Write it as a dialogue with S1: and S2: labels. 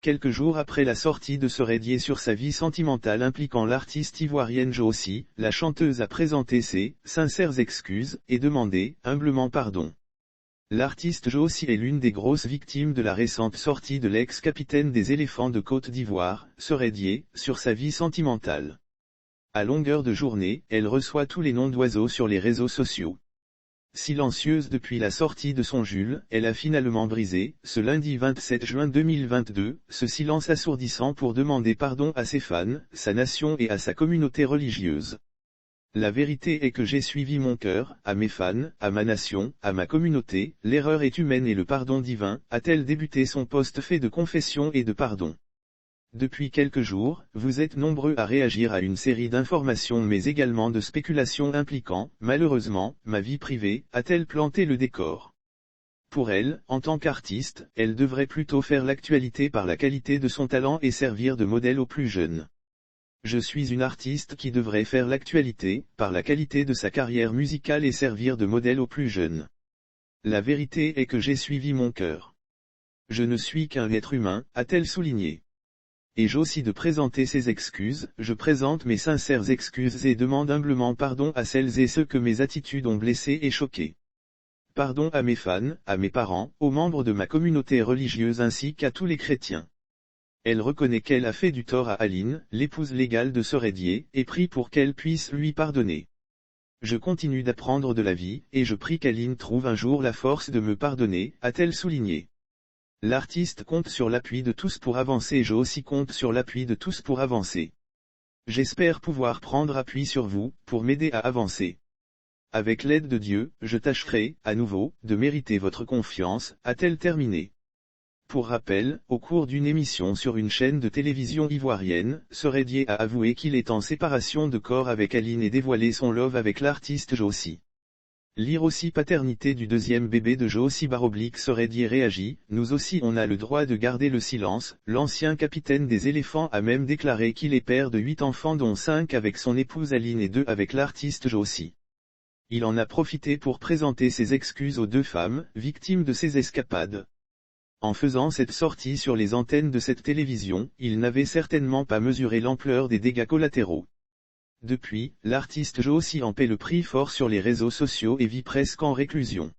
S1: Quelques jours après la sortie de Soredier sur sa vie sentimentale impliquant l'artiste ivoirienne Jossy, la chanteuse a présenté ses « sincères excuses » et demandé « humblement pardon ». L'artiste Jossy est l'une des grosses victimes de la récente sortie de l'ex-capitaine des éléphants de Côte d'Ivoire, Soredier, sur sa vie sentimentale. À longueur de journée, elle reçoit tous les noms d'oiseaux sur les réseaux sociaux. Silencieuse depuis la sortie de son Jules, elle a finalement brisé, ce lundi 27 juin 2022, ce silence assourdissant pour demander pardon à ses fans, sa nation et à sa communauté religieuse. La vérité est que j'ai suivi mon cœur, à mes fans, à ma nation, à ma communauté, l'erreur est humaine et le pardon divin, a-t-elle débuté son post fait de confession et de pardon. Depuis quelques jours, vous êtes nombreux à réagir à une série d'informations mais également de spéculations impliquant, malheureusement, ma vie privée, a-t-elle planté le décor. Pour elle, en tant qu'artiste, elle devrait plutôt faire l'actualité par la qualité de son talent et servir de modèle aux plus jeunes. Je suis une artiste qui devrait faire l'actualité, par la qualité de sa carrière musicale et servir de modèle aux plus jeunes. La vérité est que j'ai suivi mon cœur. Je ne suis qu'un être humain, a-t-elle souligné. Et Jossy de présenter ses excuses, je présente mes sincères excuses et demande humblement pardon à celles et ceux que mes attitudes ont blessés et choqués. Pardon à mes fans, à mes parents, aux membres de ma communauté religieuse ainsi qu'à tous les chrétiens. Elle reconnaît qu'elle a fait du tort à Aline, l'épouse légale de Soredier, et prie pour qu'elle puisse lui pardonner. Je continue d'apprendre de la vie, et je prie qu'Aline trouve un jour la force de me pardonner, a-t-elle souligné. L'artiste compte sur l'appui de tous pour avancer. Jossy compte sur l'appui de tous pour avancer. J'espère pouvoir prendre appui sur vous, pour m'aider à avancer. Avec l'aide de Dieu, je tâcherai, à nouveau, de mériter votre confiance, a-t-elle terminé. Pour rappel, au cours d'une émission sur une chaîne de télévision ivoirienne, Soredier a avoué qu'il est en séparation de corps avec Aline et dévoilé son love avec l'artiste Jossy. Lire aussi paternité du deuxième bébé de Jossy / Soredier réagit, nous aussi on a le droit de garder le silence, l'ancien capitaine des éléphants a même déclaré qu'il est père de 8 enfants dont 5 avec son épouse Aline et 2 avec l'artiste Jossy. Il en a profité pour présenter ses excuses aux 2 femmes, victimes de ses escapades. En faisant cette sortie sur les antennes de cette télévision, il n'avait certainement pas mesuré l'ampleur des dégâts collatéraux. Depuis, l'artiste Jossy en paie le prix fort sur les réseaux sociaux et vit presque en réclusion.